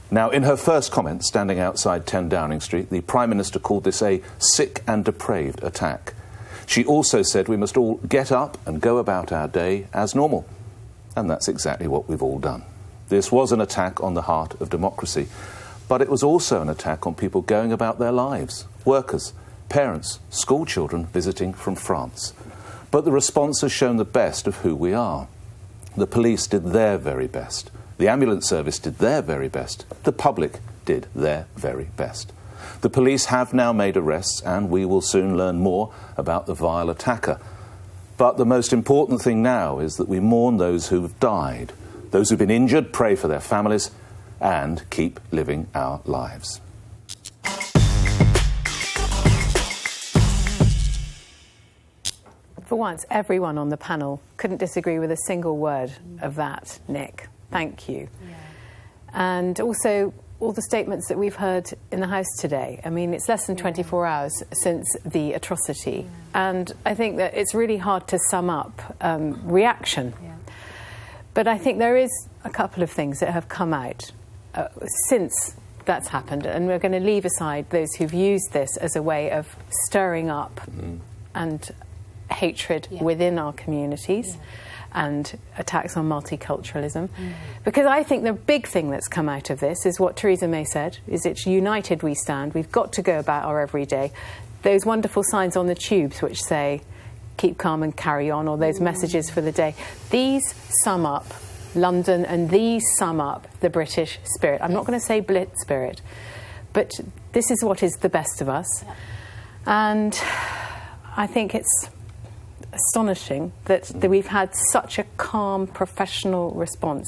Now, in her first comment, standing outside 10 Downing Street, the Prime Minister called this a sick and depraved attack. She also said we must all get up and go about our day as normal. And that's exactly what we've all done. This was an attack on the heart of democracy, but it was also an attack on people going about their lives, workers, parents, school children visiting from France. But the response has shown the best of who we are. The police did their very best. The ambulance service did their very best. The public did their very best. The police have now made arrests, and we will soon learn more about the vile attacker. But the most important thing now is that we mourn those who have died, those who've been injured, pray for their families, and keep living our lives. For once, everyone on the panel couldn't disagree with a single word of that, Nick. Thank you. Yeah. And also, all the statements that we've heard in the House today. I mean, it's less than 24 hours since the atrocity. Yeah. And I think that it's really hard to sum up reaction. Yeah. But I think there is a couple of things that have come out since that's happened. And we're going to leave aside those who've used this as a way of stirring up and hatred within our communities and attacks on multiculturalism. Because I think the big thing that's come out of this is what Theresa May said, is it's united we stand. We've got to go about our everyday. Those wonderful signs on the tubes which say, keep calm and carry on, or those messages for the day. These sum up London and these sum up the British spirit. I'm not going to say Blitz spirit, but this is what is the best of us. And I think it's astonishing that we've had such a calm, professional response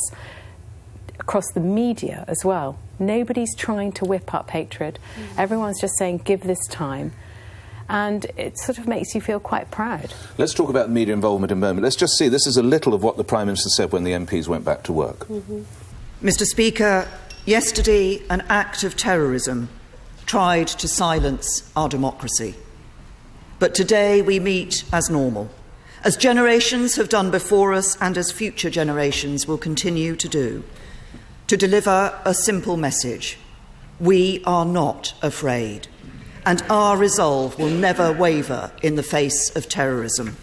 across the media as well. Nobody's trying to whip up hatred. Everyone's just saying, give this time. And it sort of makes you feel quite proud. Let's talk about media involvement in a moment. Let's just see, this is a little of what the Prime Minister said when the MPs went back to work. Mr. Speaker, yesterday an act of terrorism tried to silence our democracy. But today we meet as normal, as generations have done before us and as future generations will continue to do, to deliver a simple message. We are not afraid, and our resolve will never waver in the face of terrorism.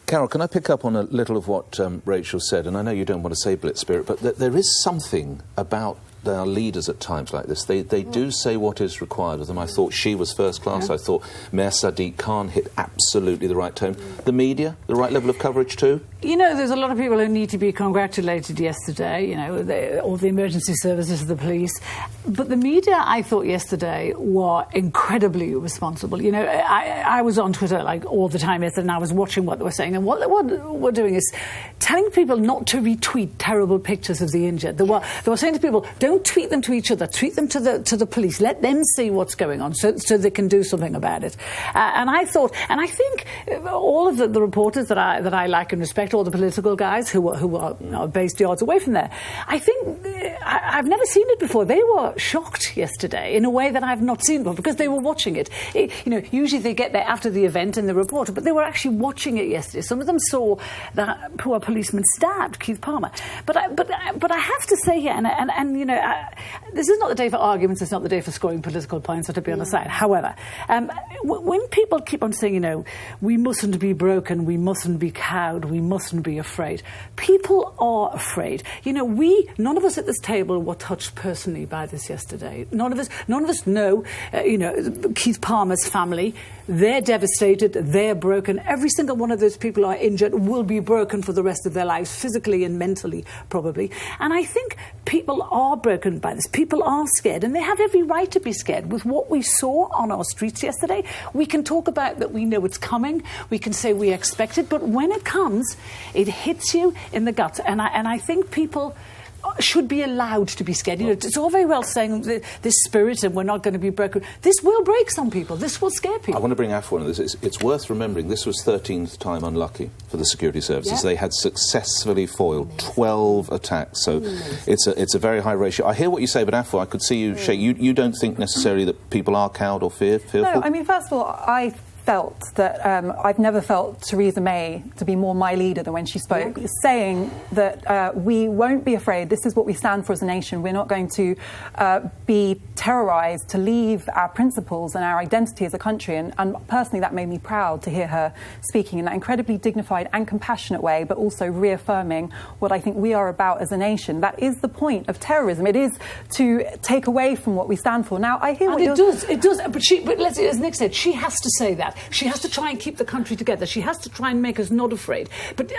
Carol, can I pick up on a little of what Rachel said? And I know you don't want to say Blitz spirit, but there is something about our leaders at times like this. They do say what is required of them. I thought she was first class. I thought Mayor Sadiq Khan hit absolutely the right tone. The media, the right level of coverage too? You know, there's a lot of people who need to be congratulated yesterday, you know, all the emergency services, the police. But the media, I thought yesterday, were incredibly responsible. You know, I was on Twitter like all the time yesterday and I was watching what they were saying. And what they were doing is telling people not to retweet terrible pictures of the injured. They were saying to people, don't tweet them to each other, tweet them to the police. Let them see what's going on so they can do something about it. And I thought, and I think all of the reporters that I like and respect, all the political guys who are based yards away from there, I think I've never seen it before. They were shocked yesterday in a way that I've not seen before because they were watching it. You know, usually they get there after the event and they report, but they were actually watching it yesterday. Some of them saw that poor policeman stabbed Keith Palmer. But I have to say here, and you know, this is not the day for arguments. It's not the day for scoring political points or to be on the side. However, when people keep on saying, you know, we mustn't be broken, we mustn't be cowed, we mustn't be afraid. People are afraid. You know, none of us at this table were touched personally by this yesterday. None of us know, you know, Keith Palmer's family. They're devastated, they're broken. Every single one of those people who are injured will be broken for the rest of their lives, physically and mentally, probably. And I think people are broken by this. People are scared, and they have every right to be scared. With what we saw on our streets yesterday, we can talk about that we know it's coming, we can say we expect it, but when it comes, it hits you in the gut. And I think people should be allowed to be scared. You know, it's all very well saying this spirit and we're not going to be broken. This will break some people. This will scare people. I want to bring Afua into this. It's worth remembering this was 13th time unlucky for the security services. Yeah. They had successfully foiled 12 attacks, so it's a very high ratio. I hear what you say, but Afua, I could see you shake. You don't think necessarily that people are cowed or fearful? No, I mean, first of all, I felt that I've never felt Theresa May to be more my leader than when she spoke, saying that we won't be afraid. This is what we stand for as a nation. We're not going to be terrorised to leave our principles and our identity as a country. And personally, that made me proud to hear her speaking in that incredibly dignified and compassionate way, but also reaffirming what I think we are about as a nation. That is the point of terrorism. It is to take away from what we stand for. Now, I hear what it does. But let's, as Nick said, she has to say that. She has to try and keep the country together. She has to try and make us not afraid. But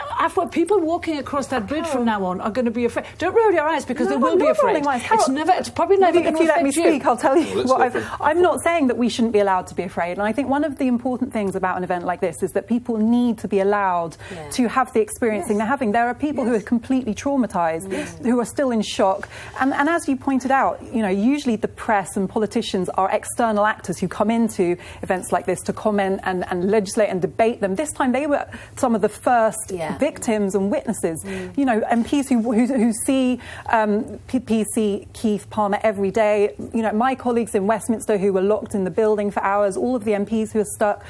people walking across that bridge from now on are going to be afraid. Don't roll your eyes, because they will be afraid. It's probably never going to affect you. If you let me speak, I'll tell you what I'm not saying that we shouldn't be allowed to be afraid. And I think one of the important things about an event like this is that people need to be allowed to have the experiencing they're having. There are people who are completely traumatised, who are still in shock. And as you pointed out, usually the press and politicians are external actors who come into events like this to comment and legislate and debate them. This time they were some of the first victims and witnesses. MPs who see PC Keith Palmer every day. My colleagues in Westminster who were locked in the building for hours. All of the MPs who are stuck.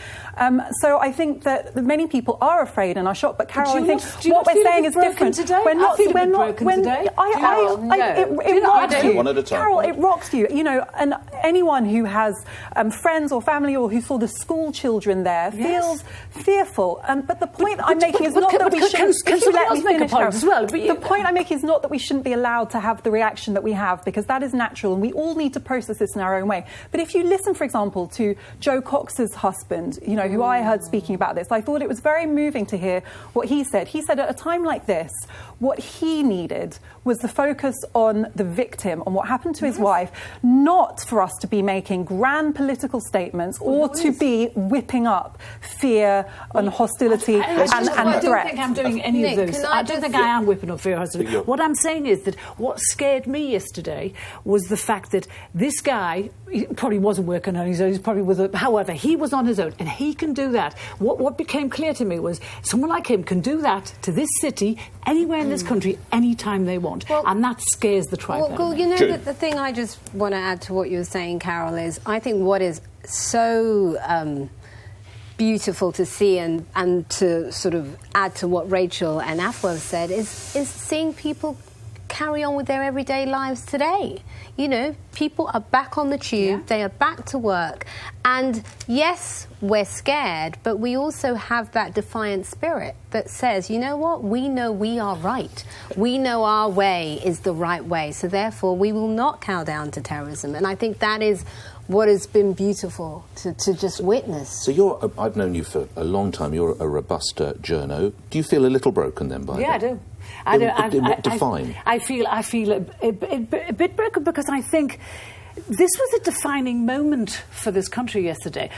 So I think that many people are afraid and are shocked. But Carol, I think what we're saying is different. Today? We're not. We're not. Today. It rocks you. One at a time. Carol, it rocks you. And anyone who has friends or family or who saw the school children there feels fearful. But the point I'm making is not that we shouldn't. If you let me finish, the point I'm making is not that we shouldn't be allowed to have the reaction that we have, because that is natural, and we all need to process this in our own way. But if you listen, for example, to Joe Cox's husband, who I heard speaking about this, I thought it was very moving to hear what he said. He said at a time like this, what he needed was the focus on the victim, on what happened to his wife, not for us to be making grand political statements or to be whipping up fear and hostility and threat. I don't think I'm doing any of those. I don't think I am whipping up fear and hostility. What I'm saying is that what scared me yesterday was the fact that this guy, he probably wasn't working on his own, however, he was on his own, and he can do that. What became clear to me was someone like him can do that to this city, anywhere in this country, anytime they want. And that scares the tribe. The thing I just want to add to what you were saying, Carol, is I think what is so beautiful to see and to sort of add to what Rachel and Afua said is seeing people carry on with their everyday lives today. People are back on the tube, they are back to work, and yes, we're scared, but we also have that defiant spirit that says, you know what, we know we are right. We know our way is the right way, so therefore we will not cow down to terrorism. And I think that is what has been beautiful to just witness. So I've known you for a long time. You're a robust journo. Do you feel a little broken then by that? Yeah, I do. Define. I feel a bit broken, because I think this was a defining moment for this country yesterday.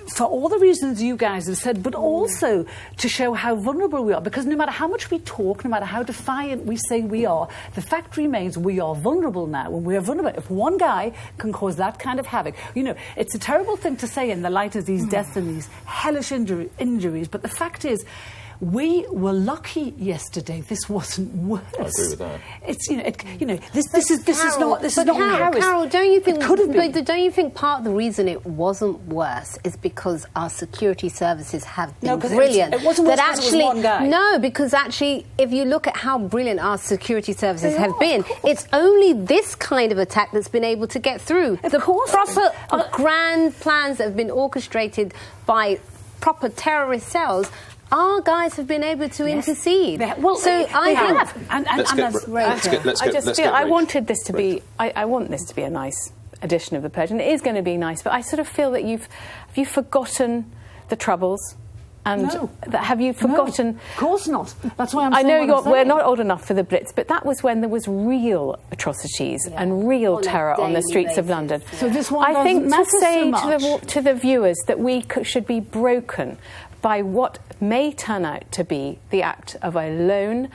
For all the reasons you guys have said, but also to show how vulnerable we are. Because no matter how much we talk, no matter how defiant we say we are, the fact remains we are vulnerable now. And we are vulnerable. If one guy can cause that kind of havoc, it's a terrible thing to say in the light of these deaths and these hellish injuries. But the fact is, we were lucky yesterday. This wasn't worse. I agree with that. It's this is not Paris. Carol, don't you think? It could have been. But don't you think part of the reason it wasn't worse is because our security services have been brilliant? It wasn't worse because it was one guy. No, because actually, if you look at how brilliant our security services have been, it's only this kind of attack that's been able to get through. The proper grand plans that have been orchestrated by proper terrorist cells. Our guys have been able to intercede. They have. And I wanted this to be. I want this to be a nice edition of the pledge, and it is going to be nice. But I sort of feel that have you forgotten the troubles? And have you forgotten? No, of course not. That's why I know we're not old enough for the Blitz, but that was when there was real atrocities and real terror on the streets of London. So this one I think to say so to the viewers that we should be broken by what may turn out to be the act of a lone,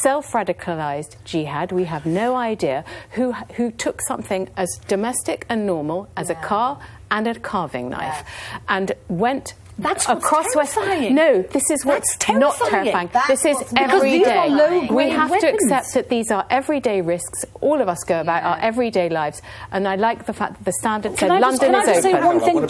self-radicalised jihad. We have no idea who took something as domestic and normal as a car and a carving knife and went That's what's across terrifying. No, this is what's not terrifying. This is every day. We have to accept that these are everyday risks. All of us go about our everyday lives, and I like the fact that the Standard said London is open. I want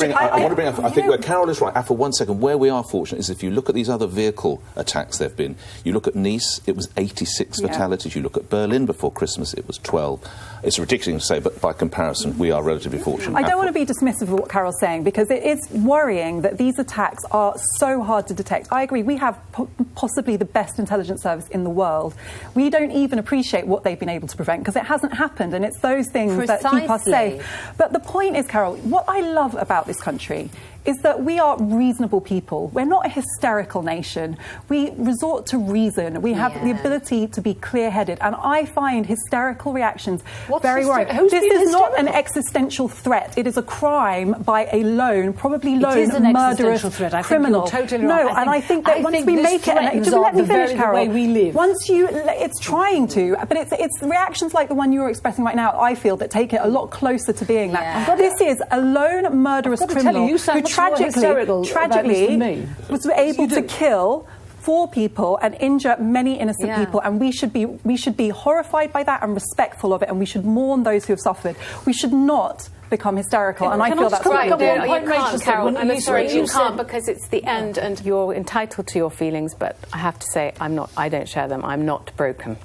to bring up, I think where Carol is right, for 1 second, where we are fortunate is if you look at these other vehicle attacks there have been, you look at Nice, it was 86 fatalities, you look at Berlin before Christmas, it was 12. It's ridiculous to say, but by comparison, we are relatively fortunate. I don't want to be dismissive of what Carol's saying, because it is worrying that these attacks are so hard to detect. I agree, we have possibly the best intelligence service in the world. We don't even appreciate what they've been able to prevent, because it hasn't happened, and it's those things that keep us safe. But the point is, Carol, what I love about this country is that we are reasonable people. We're not a hysterical nation. We resort to reason. We have the ability to be clear-headed. And I find hysterical reactions very worrying. This is not an existential threat. It is a crime by a lone, probably lone, murderous criminal. Totally no, and I think that once we make it... Let me finish, Carol. The way we live. Once you... It's trying to, but it's reactions like the one you're expressing right now, I feel, that take it a lot closer to being that. This is a lone, murderous criminal who tragically was able to kill 4 people and injure many innocent people, and we should be horrified by that and respectful of it, and we should mourn those who have suffered. We should not become hysterical, and I feel that's right. You can't, Carol. I'm sorry, you can't, because it's the end, and you're entitled to your feelings. But I have to say, I don't share them. I'm not broken.